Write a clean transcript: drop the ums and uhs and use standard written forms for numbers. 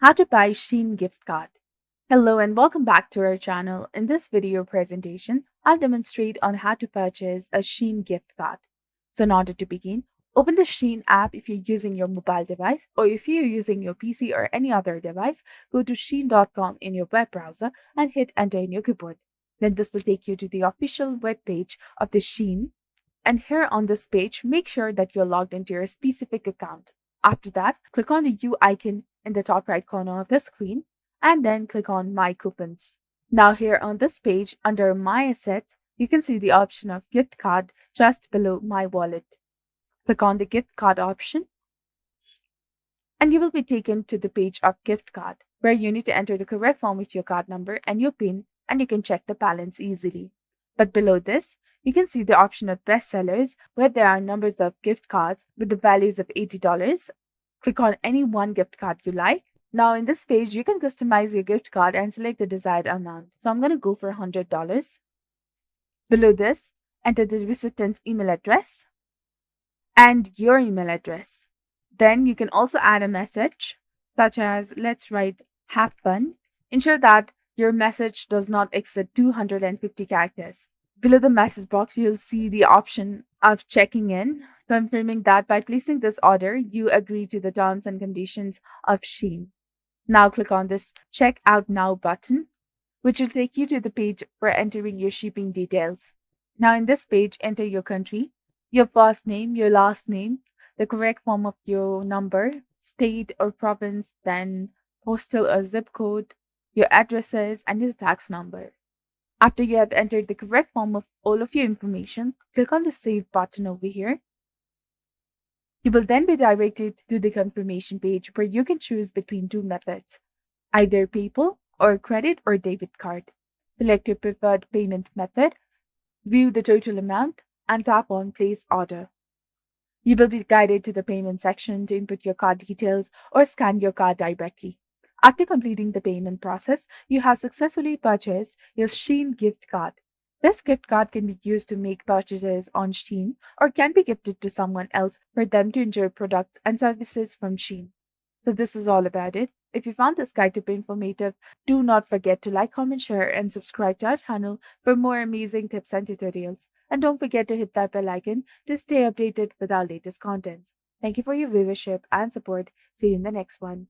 How to buy Shein gift card. Hello and welcome back to our channel. In this video presentation, I'll demonstrate on how to purchase a Shein gift card. So in order to begin, open the Shein app if you're using your mobile device, or if you're using your PC or any other device, go to shein.com in your web browser and hit enter in your keyboard. Then this will take you to the official web page of the Shein. And here on this page, make sure that you're logged into your specific account. After that, click on the U icon in the top right corner of the screen and then click on My Coupons. Now here on this page, under My Assets, you can see the option of gift card just below My Wallet. Click on the gift card option and you will be taken to the page of gift card where you need to enter the correct form with your card number and your PIN, and you can check the balance easily. But below this, you can see the option of best sellers where there are numbers of gift cards with the values of $80. Click on any one gift card you like. Now in this page, you can customize your gift card and select the desired amount. So I'm going to go for $100. Below this, enter the recipient's email address and your email address. Then you can also add a message such as let's write have fun. Ensure that your message does not exceed 250 characters. Below the message box, you'll see the option of checking in, confirming that by placing this order, you agree to the terms and conditions of Shein. Now click on this Check Out Now button, which will take you to the page for entering your shipping details. Now in this page, enter your country, your first name, your last name, the correct form of your number, state or province, then postal or zip code, your addresses, and your tax number. After you have entered the correct form of all of your information, click on the Save button over here. You will then be directed to the confirmation page where you can choose between two methods, either PayPal or credit or debit card. Select your preferred payment method, view the total amount, and tap on Place Order. You will be guided to the payment section to input your card details or scan your card directly. After completing the payment process, you have successfully purchased your Shein gift card. This gift card can be used to make purchases on Shein or can be gifted to someone else for them to enjoy products and services from Shein. So this was all about it. If you found this guide to be informative, do not forget to like, comment, share, and subscribe to our channel for more amazing tips and tutorials. And don't forget to hit that bell icon to stay updated with our latest contents. Thank you for your viewership and support. See you in the next one.